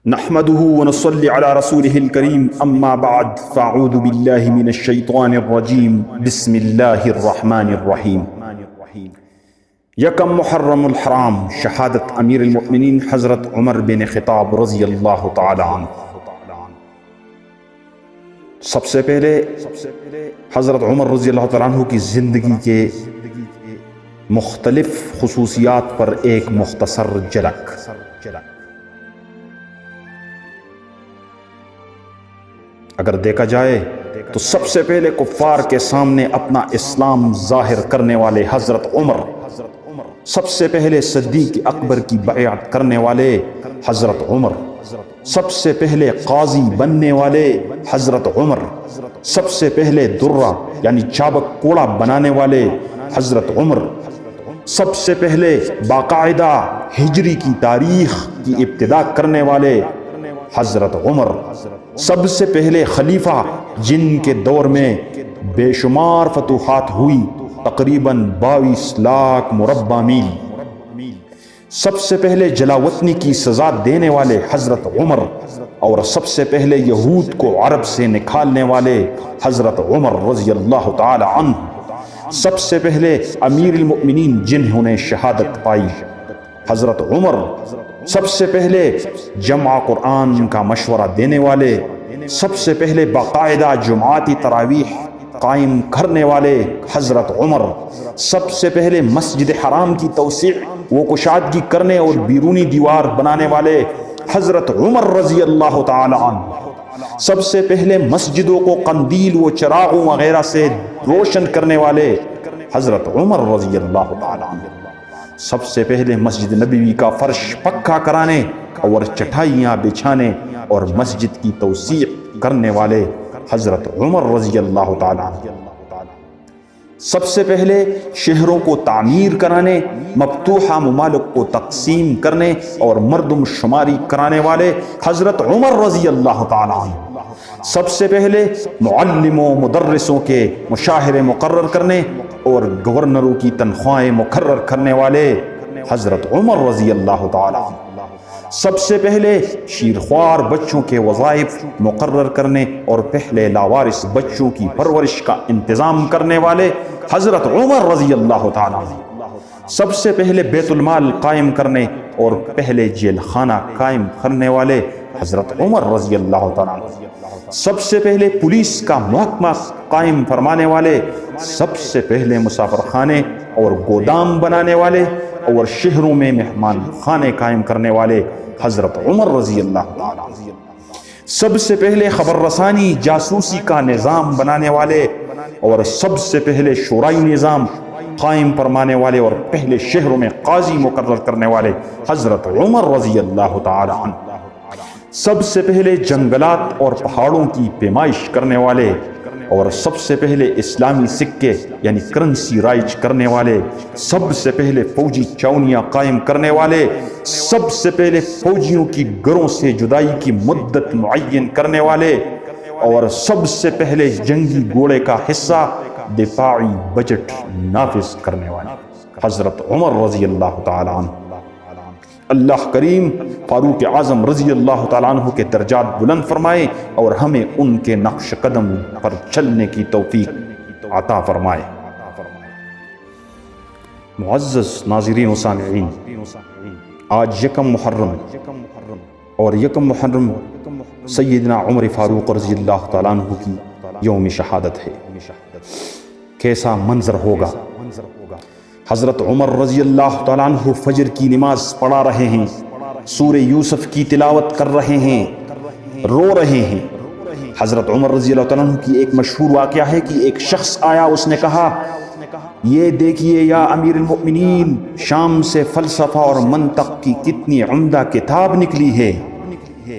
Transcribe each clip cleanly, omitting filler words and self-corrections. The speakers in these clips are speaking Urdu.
نحمده ونصلي على رسوله الكريم اما بعد فاعوذ بالله من الشيطان الرجيم بسم الله الرحمن الرحيم یکم محرم الحرام شہادت امیر المؤمنین حضرت عمر بن خطاب رضی اللہ تعالی عنہ۔ سب سے پہلے حضرت عمر رضی اللہ تعالی عنہ کی زندگی کے مختلف خصوصیات پر ایک مختصر جھلک۔ اگر دیکھا جائے تو سب سے پہلے کفار کے سامنے اپنا اسلام ظاہر کرنے والے حضرت عمر، سب سے پہلے صدیق اکبر کی بیعت کرنے والے حضرت عمر، سب سے پہلے قاضی بننے والے حضرت عمر، سب سے پہلے درہ یعنی چابک کوڑا بنانے والے حضرت عمر، سب سے پہلے باقاعدہ ہجری کی تاریخ کی ابتدا کرنے والے حضرت عمر، سب سے پہلے خلیفہ جن کے دور میں بے شمار فتوحات ہوئی، تقریباً 22 لاکھ مربع میل، سب سے پہلے جلاوطنی کی سزا دینے والے حضرت عمر، اور سب سے پہلے یہود کو عرب سے نکالنے والے حضرت عمر رضی اللہ تعالی عنہ، سب سے پہلے امیر المؤمنین جنہوں نے شہادت پائی حضرت عمر، سب سے پہلے جمع قرآن کا مشورہ دینے والے، سب سے پہلے باقاعدہ جماعتی تراویح قائم کرنے والے حضرت عمر، سب سے پہلے مسجد حرام کی توسیع و کشادگی کرنے اور بیرونی دیوار بنانے والے حضرت عمر رضی اللہ تعالی عنہ، سب سے پہلے مسجدوں کو قندیل و چراغوں وغیرہ سے روشن کرنے والے حضرت عمر رضی اللہ تعالی عنہ، سب سے پہلے مسجد نبوی کا فرش پکا کرانے اور چٹائیاں بچھانے اور مسجد کی توسیع کرنے والے حضرت عمر رضی اللہ تعالی عنہ، سب سے پہلے شہروں کو تعمیر کرانے، مفتوحہ ممالک کو تقسیم کرنے اور مردم شماری کرانے والے حضرت عمر رضی اللہ تعالی عنہ، سب سے پہلے معلموں مدرسوں کے مشاہرے مقرر کرنے اور گورنروں کی تنخواہیں مقرر کرنے والے حضرت عمر رضی اللہ تعالی عنہ، سب سے پہلے شیرخوار بچوں کے وظائف مقرر کرنے اور پہلے لاوارث بچوں کی پرورش کا انتظام کرنے والے حضرت عمر رضی اللہ تعالی عنہ، سب سے پہلے بیت المال قائم کرنے اور پہلے جیل خانہ قائم کرنے والے حضرت عمر رضی اللہ تعالی عنہ، سب سے پہلے پولیس کا محکمہ قائم فرمانے والے، سب سے پہلے مسافر خانے اور گودام بنانے والے اور شہروں میں مہمان خانے قائم کرنے والے حضرت عمر رضی اللہ تعالی عنہ، سب سے پہلے خبر رسانی جاسوسی کا نظام بنانے والے اور سب سے پہلے شورائی نظام قائم فرمانے والے اور پہلے شہروں میں قاضی مقرر کرنے والے حضرت عمر رضی اللہ تعالی عنہ، سب سے پہلے جنگلات اور پہاڑوں کی پیمائش کرنے والے اور سب سے پہلے اسلامی سکے یعنی کرنسی رائج کرنے والے، سب سے پہلے فوجی چاونیاں قائم کرنے والے، سب سے پہلے فوجیوں کی گھروں سے جدائی کی مدت معین کرنے والے اور سب سے پہلے جنگی گھوڑے کا حصہ دفاعی بجٹ نافذ کرنے والے حضرت عمر رضی اللہ تعالی عنہ۔ اللہ کریم فاروق اعظم رضی اللہ تعالیٰ عنہ کے درجات بلند فرمائے اور ہمیں ان کے نقش قدم پر چلنے کی توفیق عطا فرمائے۔ معزز ناظرین و سامعین، آج یکم محرم اور یکم محرم سیدنا عمر فاروق رضی اللہ تعالیٰ عنہ کی یوم شہادت ہے۔ کیسا منظر ہوگا؟ حضرت عمر رضی اللہ تعالیٰ عنہ فجر کی نماز پڑھا رہے ہیں، سورہ یوسف کی تلاوت کر رہے ہیں، رو رہے ہیں۔ حضرت عمر رضی اللہ تعالیٰ عنہ کی ایک مشہور واقعہ ہے کہ ایک شخص آیا، اس نے کہا یہ دیکھیے یا امیر المؤمنین، شام سے فلسفہ اور منطق کی کتنی عمدہ کتاب نکلی ہے۔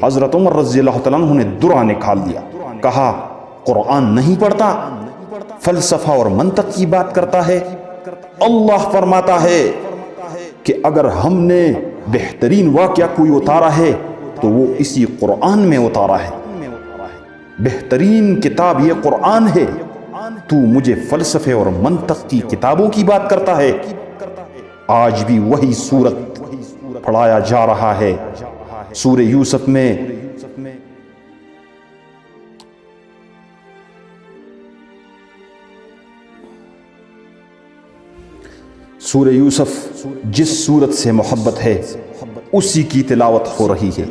حضرت عمر رضی اللہ تعالیٰ عنہ نے درہ نکال دیا، کہا قرآن نہیں پڑھتا، فلسفہ اور منطق کی بات کرتا ہے۔ اللہ فرماتا ہے کہ اگر ہم نے بہترین واقعہ کوئی اتارا ہے تو وہ اسی قرآن میں اتارا ہے، بہترین کتاب یہ قرآن ہے، تو مجھے فلسفے اور منطق کی کتابوں کی بات کرتا ہے۔ آج بھی وہی صورت پڑھایا جا رہا ہے، سورہ یوسف میں سورہ یوسف جس سورت سے محبت ہے اسی کی تلاوت ہو رہی ہے۔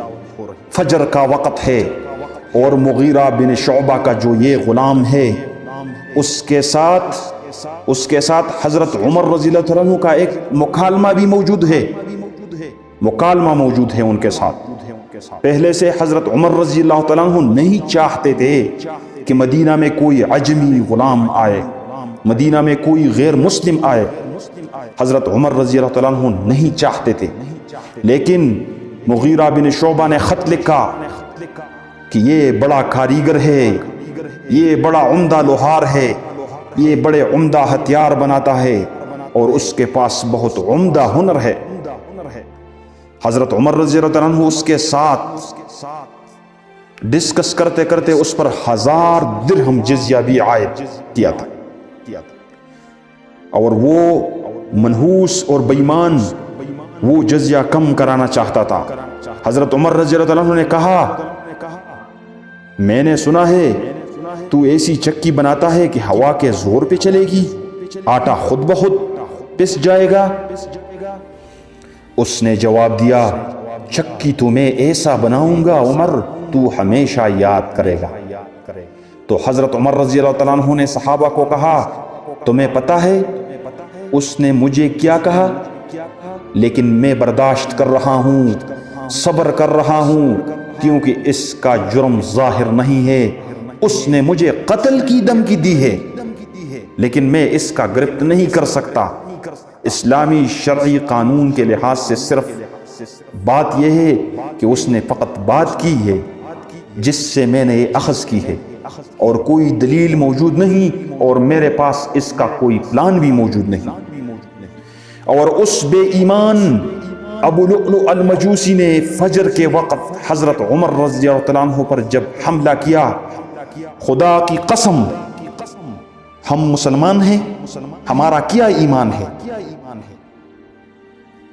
فجر کا وقت ہے اور مغیرہ بن شعبہ کا جو یہ غلام ہے اس کے ساتھ حضرت عمر رضی اللہ عنہ کا ایک مکالمہ بھی موجود ہے، مکالمہ موجود ہے ان کے ساتھ۔ پہلے سے حضرت عمر رضی اللہ عنہ نہیں چاہتے تھے کہ مدینہ میں کوئی عجمی غلام آئے، مدینہ میں کوئی غیر مسلم آئے، حضرت عمر رضی اللہ عنہ نہیں چاہتے تھے، لیکن مغیرہ بن شعبہ نے خط لکھا کہ یہ بڑا کاریگر ہے، یہ بڑا عمدہ لوہار ہے، یہ بڑے عمدہ ہتھیار بناتا ہے اور اس کے پاس بہت عمدہ ہنر ہے۔ حضرت عمر رضی اللہ عنہ اس کے ساتھ ڈسکس کرتے کرتے اس پر 1000 درہم جزیہ بھی عائد کیا تھا، اور وہ منحوس اور بےایمان وہ جزیہ کم کرانا چاہتا تھا۔ حضرت عمر رضی اللہ عنہ نے کہا میں نے سنا ہے تو ایسی چکی بناتا ہے کہ ہوا کے زور پہ چلے گی، آٹا خود بخود پس جائے گا۔ اس نے جواب دیا چکی تو میں ایسا بناؤں گا عمر تو ہمیشہ یاد کرے گا۔ تو حضرت عمر رضی اللہ عنہ نے صحابہ کو کہا تمہیں پتہ ہے اس نے مجھے کیا کہا، لیکن میں برداشت کر رہا ہوں، صبر کر رہا ہوں، کیونکہ اس کا جرم ظاہر نہیں ہے۔ اس نے مجھے قتل کی دھمکی دی ہے لیکن میں اس کا گرفت نہیں کر سکتا۔ اسلامی شرعی قانون کے لحاظ سے صرف بات یہ ہے کہ اس نے فقط بات کی ہے جس سے میں نے یہ اخذ کی ہے، اور کوئی دلیل موجود نہیں، اور میرے پاس اس کا کوئی پلان بھی موجود نہیں۔ اور اس بے ایمان ابو لؤلؤ المجوسی نے فجر کے وقت حضرت عمر رضی اللہ عنہ پر جب حملہ کیا، خدا کی قسم ہم مسلمان ہیں، ہمارا کیا ایمان ہے،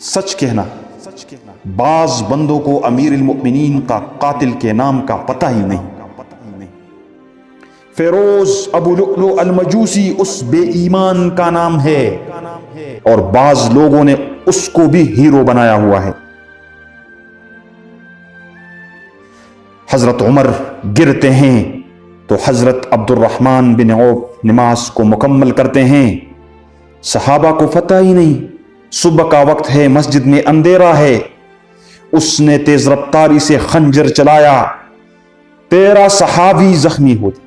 سچ کہنا بعض بندوں کو امیر المؤمنین کا قاتل کے نام کا پتہ ہی نہیں۔ فیروز ابو لؤلؤ المجوسی اس بے ایمان کا نام ہے، اور بعض لوگوں نے اس کو بھی ہیرو بنایا ہوا ہے۔ حضرت عمر گرتے ہیں تو حضرت عبد الرحمن بن عوف نماز کو مکمل کرتے ہیں، صحابہ کو فتح ہی نہیں، صبح کا وقت ہے، مسجد میں اندھیرا ہے، اس نے تیز رفتاری سے خنجر چلایا، 13 صحابی زخمی ہوئے،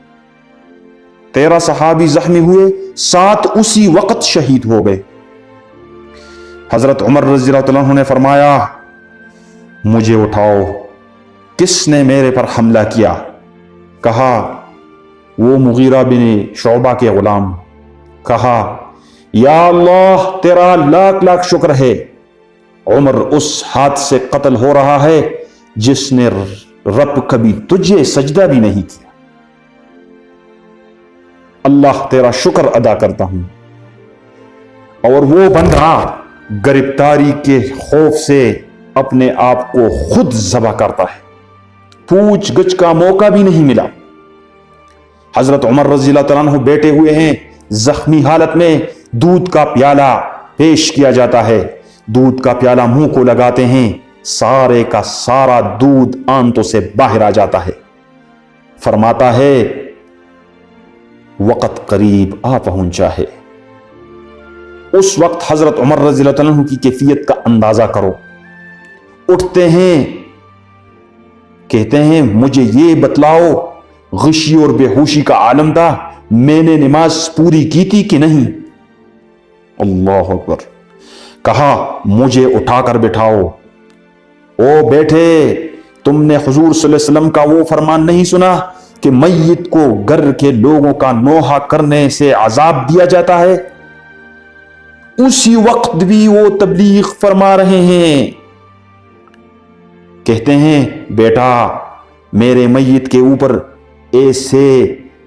13 صحابی زخمی ہوئے، 7 اسی وقت شہید ہو گئے۔ حضرت عمر رضی اللہ عنہ نے فرمایا مجھے اٹھاؤ، کس نے میرے پر حملہ کیا؟ کہا وہ مغیرہ بن شعبہ کے غلام۔ کہا یا اللہ تیرا لاکھ لاکھ شکر ہے، عمر اس ہاتھ سے قتل ہو رہا ہے جس نے رب کبھی تجھے سجدہ بھی نہیں کیا، اللہ تیرا شکر ادا کرتا ہوں۔ اور وہ بندہ گرفتاری کے خوف سے اپنے آپ کو خود ذبح کرتا ہے، پوچھ گچھ کا موقع بھی نہیں ملا۔ حضرت عمر رضی اللہ عنہ بیٹھے ہوئے ہیں، زخمی حالت میں دودھ کا پیالہ پیش کیا جاتا ہے، دودھ کا پیالہ منہ کو لگاتے ہیں، سارے کا سارا دودھ آنتوں سے باہر آ جاتا ہے۔ فرماتا ہے وقت قریب آ پہنچا ہے۔ اس وقت حضرت عمر رضی اللہ عنہ کی کیفیت کا اندازہ کرو، اٹھتے ہیں، کہتے ہیں مجھے یہ بتلاؤ غشی اور بے ہوشی کا عالم تھا، میں نے نماز پوری کی تھی کہ نہیں؟ اللہ اکبر۔ کہا مجھے اٹھا کر بٹھاؤ۔ او بیٹھے، تم نے حضور صلی اللہ علیہ وسلم کا وہ فرمان نہیں سنا کہ میت کو گھر کے لوگوں کا نوحہ کرنے سے عذاب دیا جاتا ہے؟ اسی وقت بھی وہ تبلیغ فرما رہے ہیں، کہتے ہیں بیٹا میرے میت کے اوپر ایسے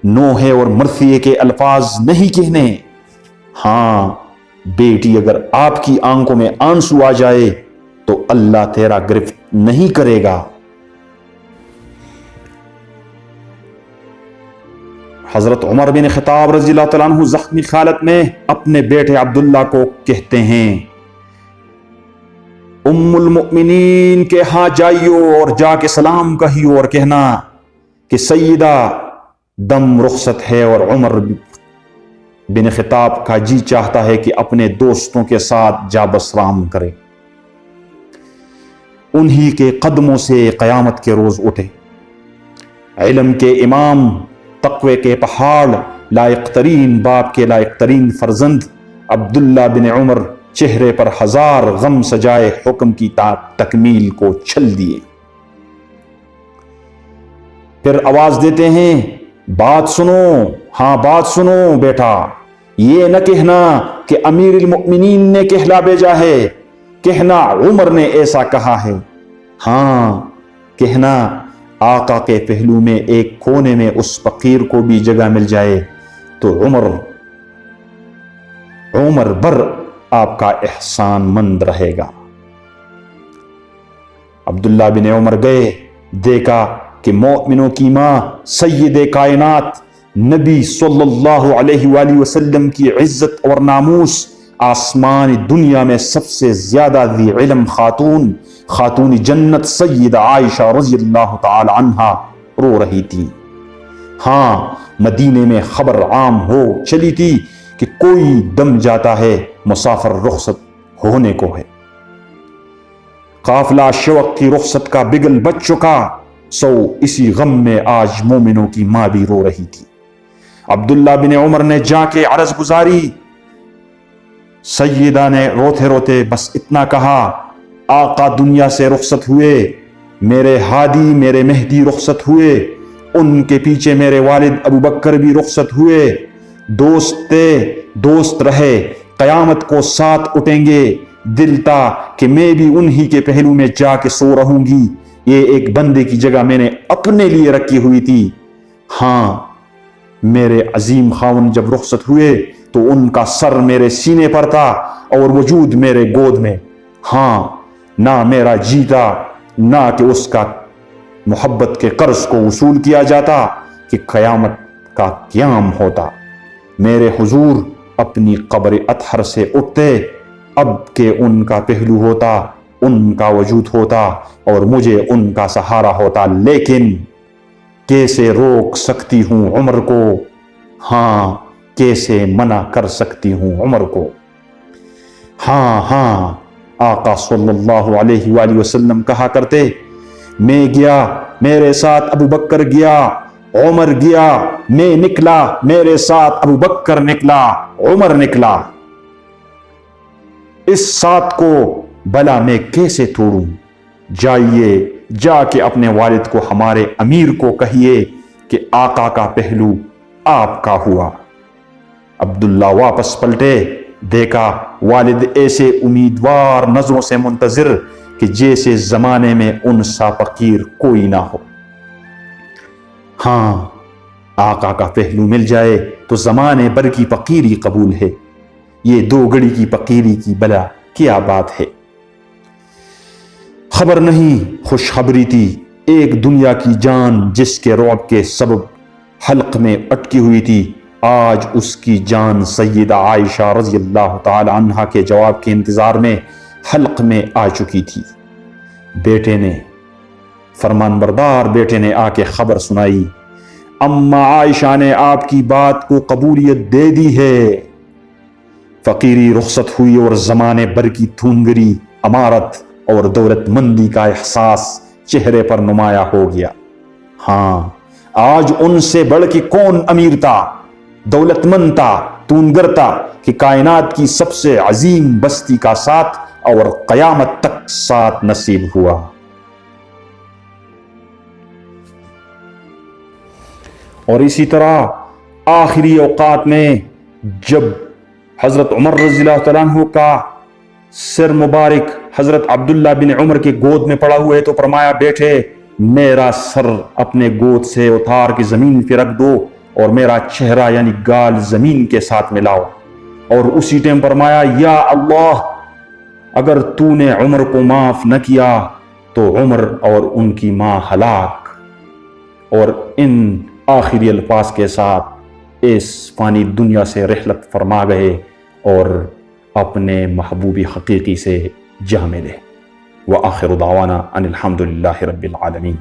نوحے اور مرثیے کے الفاظ نہیں کہنے۔ ہاں بیٹی اگر آپ کی آنکھوں میں آنسو آ جائے تو اللہ تیرا گرفت نہیں کرے گا۔ حضرت عمر بن خطاب رضی اللہ تعالیٰ عنہ زخمی حالت میں اپنے بیٹے عبداللہ کو کہتے ہیں ام المؤمنین کے ہاں جائیو اور جا کے سلام کہیو اور کہنا کہ سیدہ دم رخصت ہے، اور عمر بن خطاب کا جی چاہتا ہے کہ اپنے دوستوں کے ساتھ جا بسلام کرے، انہی کے قدموں سے قیامت کے روز اٹھے۔ علم کے امام، تقوی کے پہاڑ، لائق ترین باپ کے لائق ترین فرزند عبداللہ بن عمر چہرے پر ہزار غم سجائے حکم کی تکمیل کو چھل دیے۔ پھر آواز دیتے ہیں بات سنو، ہاں بات سنو بیٹا، یہ نہ کہنا کہ امیر المؤمنین نے کہلا بھیجا ہے، کہنا عمر نے ایسا کہا ہے، ہاں کہنا آقا کے پہلو میں ایک کونے میں اس فقیر کو بھی جگہ مل جائے تو عمر بر آپ کا احسان مند رہے گا۔ عبداللہ بن عمر گئے، دیکھا کہ مومنوں کی ماں سید کائنات نبی صلی اللہ علیہ وآلہ وسلم کی عزت اور ناموس، آسمان دنیا میں سب سے زیادہ ذی علم خاتون جنت سیدہ عائشہ رضی اللہ تعالی عنہا رو رہی تھی۔ ہاں مدینے میں خبر عام ہو چلی تھی کہ کوئی دم جاتا ہے، مسافر رخصت ہونے کو ہے۔ قافلہ شوق کی رخصت کا بگل بچ چکا، سو اسی غم میں آج مومنوں کی ماں بھی رو رہی تھی۔ عبداللہ بن عمر نے جا کے عرض گزاری، سیدہ نے روتے روتے بس اتنا کہا، آقا دنیا سے رخصت ہوئے، میرے ہادی میرے مہدی رخصت ہوئے، ان کے پیچھے میرے والد ابو بکر بھی رخصت ہوئے، دوست تھے دوست رہے، قیامت کو ساتھ اٹھیں گے، دل تھا کہ میں بھی انہی کے پہلو میں جا کے سو رہوں گی، یہ ایک بندے کی جگہ میں نے اپنے لیے رکھی ہوئی تھی۔ ہاں میرے عظیم خاون جب رخصت ہوئے تو ان کا سر میرے سینے پر تھا اور وجود میرے گود میں، ہاں نہ میرا جیتا نہ کہ اس کا محبت کے قرض کو وصول کیا جاتا کہ قیامت کا قیام ہوتا، میرے حضور اپنی قبر اطہر سے اٹھتے، اب کہ ان کا پہلو ہوتا، ان کا وجود ہوتا اور مجھے ان کا سہارا ہوتا، لیکن کیسے روک سکتی ہوں عمر کو، ہاں کیسے منع کر سکتی ہوں عمر کو۔ ہاں آقا صلی اللہ علیہ وآلہ وسلم کہا کرتے، میں گیا میرے ساتھ ابو بکر گیا، عمر گیا میں نکلا میرے ساتھ ابو بکر نکلا، عمر نکلا، اس ساتھ کو بھلا میں کیسے توڑوں؟ جائیے جا کے اپنے والد کو، ہمارے امیر کو کہیے کہ آقا کا پہلو آپ کا ہوا۔ عبداللہ واپس پلٹے، دیکھا والد ایسے امیدوار نظروں سے منتظر کہ جیسے زمانے میں ان سا فقیر کوئی نہ ہو۔ ہاں آقا کا پہلو مل جائے تو زمانے بھر کی فقیری قبول ہے، یہ دو گھڑی کی فقیری کی بلا کیا بات ہے۔ خبر نہیں خوشخبری تھی، ایک دنیا کی جان جس کے رعب کے سبب حلق میں اٹکی ہوئی تھی، آج اس کی جان سیدہ عائشہ رضی اللہ تعالی عنہا کے جواب کے انتظار میں حلق میں آ چکی تھی۔ بیٹے نے، فرمان بردار بیٹے نے آ کے خبر سنائی، اما عائشہ نے آپ کی بات کو قبولیت دے دی ہے۔ فقیری رخصت ہوئی اور زمانے بھر کی تھونگری، امارت اور دولت مندی کا احساس چہرے پر نمایاں ہو گیا۔ ہاں آج ان سے بڑھ کے کون امیر تھا، دولت مند تھا، تونگر تھا کہ کائنات کی سب سے عظیم بستی کا ساتھ اور قیامت تک ساتھ نصیب ہوا۔ اور اسی طرح آخری اوقات میں جب حضرت عمر رضی اللہ تعالیٰ عنہ کا سر مبارک حضرت عبداللہ بن عمر کے گود میں پڑا ہوئے تو فرمایا، بیٹھے میرا سر اپنے گود سے اتار کے زمین پہ رکھ دو اور میرا چہرہ یعنی گال زمین کے ساتھ ملاؤ، اور اسی ٹائم فرمایا، یا اللہ اگر تو نے عمر کو معاف نہ کیا تو عمر اور ان کی ماں ہلاک۔ اور ان آخری الفاظ کے ساتھ اس فانی دنیا سے رحلت فرما گئے اور اپنے محبوب حقیقی سے جا ملے۔ وآخر دعوانا ان الحمد للہ رب العالمین۔